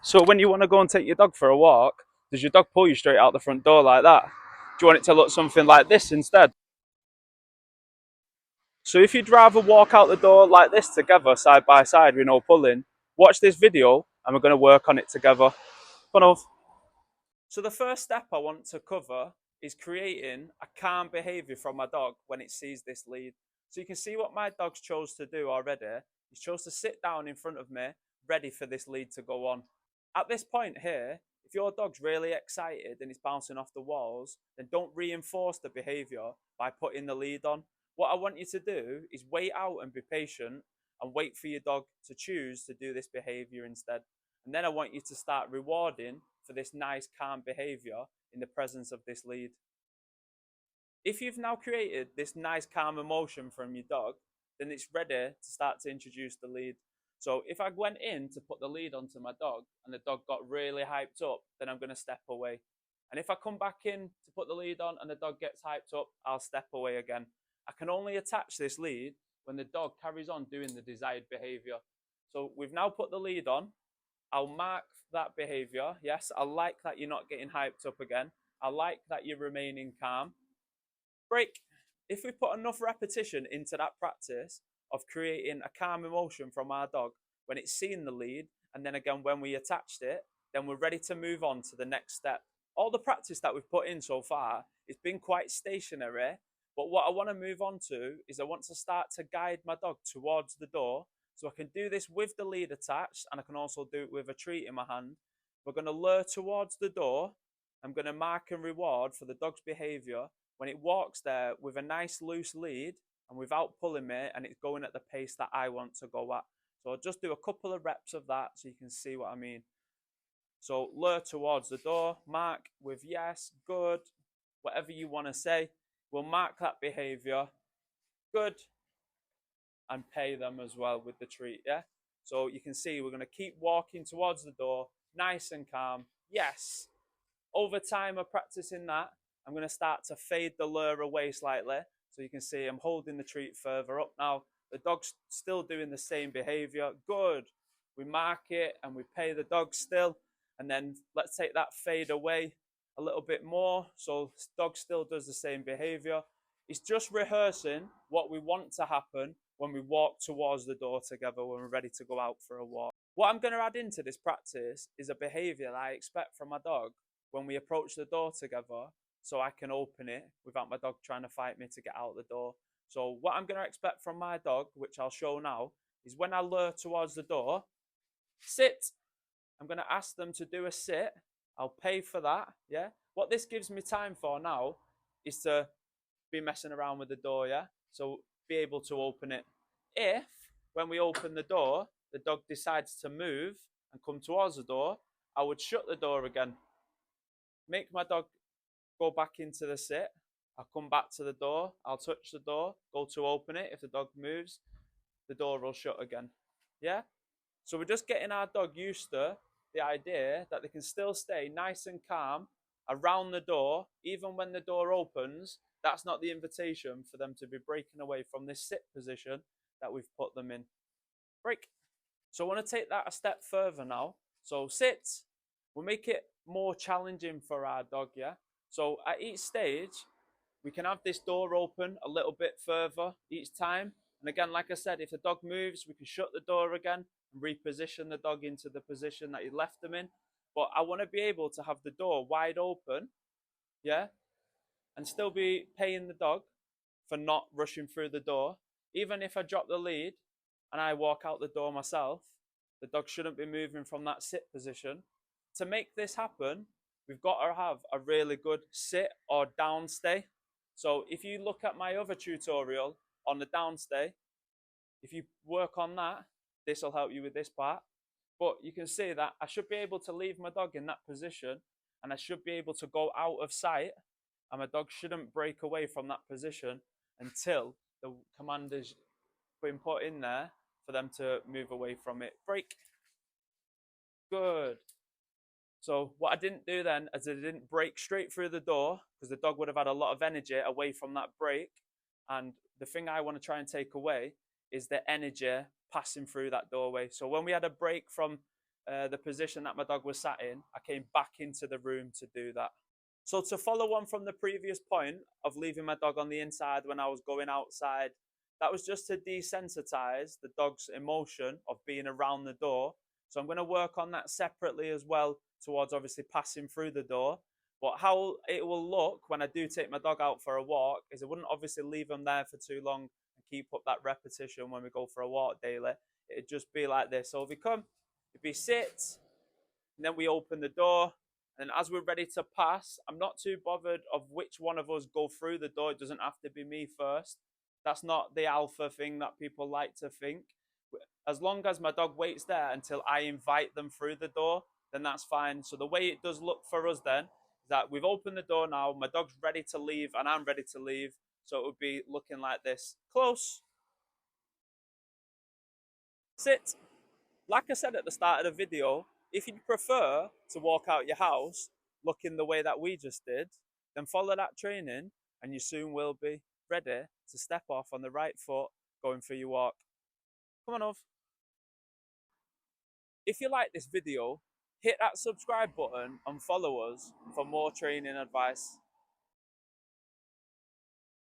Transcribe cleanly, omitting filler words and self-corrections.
So when you want to go and take your dog for a walk, does your dog pull you straight out the front door like that? Do you want it to look something like this instead? So if you'd rather walk out the door like this together, side by side with no pulling, watch this video and we're going to work on it together. Fun of. So the first step I want to cover is creating a calm behaviour from my dog when it sees this lead. So you can see what my dog's chose to do already. He's chose to sit down in front of me, ready for this lead to go on. At this point here, if your dog's really excited and it's bouncing off the walls, then don't reinforce the behaviour by putting the lead on. What I want you to do is wait out and be patient and wait for your dog to choose to do this behaviour instead. And then I want you to start rewarding for this nice, calm behavior in the presence of this lead. If you've now created this nice, calm emotion from your dog, then it's ready to start to introduce the lead. So if I went in to put the lead onto my dog and the dog got really hyped up, then I'm going to step away. And if I come back in to put the lead on and the dog gets hyped up, I'll step away again. I can only attach this lead when the dog carries on doing the desired behavior. So we've now put the lead on. I'll mark that behavior. Yes, I like that you're not getting hyped up again. I like that you're remaining calm. Break. If we put enough repetition into that practice of creating a calm emotion from our dog when it's seeing the lead, and then again when we attached it, then we're ready to move on to the next step. All the practice that we've put in so far, it's been quite stationary, but what I want to move on to is I want to start to guide my dog towards the door. So I can do this with the lead attached, and I can also do it with a treat in my hand. We're going to lure towards the door. I'm going to mark and reward for the dog's behavior when it walks there with a nice loose lead and without pulling me, and it's going at the pace that I want to go at. So I'll just do a couple of reps of that so you can see what I mean. So lure towards the door, mark with yes, good, whatever you want to say. We'll mark that behavior, good, and pay them as well with the treat, yeah? So you can see we're going to keep walking towards the door, nice and calm. Yes. Over time of practicing that, I'm going to start to fade the lure away slightly. So you can see I'm holding the treat further up now. The dog's still doing the same behavior. Good. We mark it and we pay the dog still. And then let's take that fade away a little bit more. So dog still does the same behavior. It's just rehearsing what we want to happen when we walk towards the door together when we're ready to go out for a walk. What I'm going to add into this practice is a behavior that I expect from my dog when we approach the door together, so I can open it without my dog trying to fight me to get out the door. So what I'm going to expect from my dog, which I'll show now, is when I lure towards the door, sit. I'm going to ask them to do a sit. I'll pay for that, yeah? What this gives me time for now is to be messing around with the door, yeah? So be able to open it. If, when we open the door, the dog decides to move and come towards the door, I would shut the door again. Make my dog go back into the sit. I'll come back to the door. I'll touch the door, go to open it. If the dog moves, the door will shut again. Yeah? So we're just getting our dog used to the idea that they can still stay nice and calm around the door, even when the door opens. That's not the invitation for them to be breaking away from this sit position that we've put them in. Break. So I want to take that a step further now. So sit. We'll make it more challenging for our dog, yeah? So at each stage, we can have this door open a little bit further each time. And again, like I said, if the dog moves, we can shut the door again and reposition the dog into the position that you left them in. But I want to be able to have the door wide open, yeah, and still be paying the dog for not rushing through the door. Even if I drop the lead and I walk out the door myself, the dog shouldn't be moving from that sit position. To make this happen, we've got to have a really good sit or down stay. So if you look at my other tutorial on the down stay, if you work on that, this will help you with this part. But you can see that I should be able to leave my dog in that position and I should be able to go out of sight, and my dog shouldn't break away from that position until the command is been put in there for them to move away from it. Break. Good. So what I didn't do then is I didn't break straight through the door, because the dog would have had a lot of energy away from that break. And the thing I want to try and take away is the energy passing through that doorway. So when we had a break from the position that my dog was sat in, I came back into the room to do that. So to follow on from the previous point of leaving my dog on the inside when I was going outside, that was just to desensitize the dog's emotion of being around the door. So I'm going to work on that separately as well towards obviously passing through the door. But how it will look when I do take my dog out for a walk is I wouldn't obviously leave them there for too long and keep up that repetition when we go for a walk daily. It'd just be like this. So if we come, if we sit, and then we open the door, and as we're ready to pass, I'm not too bothered of which one of us go through the door. It doesn't have to be me first. That's not the alpha thing that people like to think. As long as my dog waits there until I invite them through the door, then that's fine. So the way it does look for us then is that we've opened the door now, my dog's ready to leave and I'm ready to leave. So it would be looking like this. Close, sit. Like I said at the start of the video, if you'd prefer to walk out your house looking the way that we just did, then follow that training and you soon will be ready to step off on the right foot going for your walk. Come on, Ov. If you like this video, hit that subscribe button and follow us for more training advice.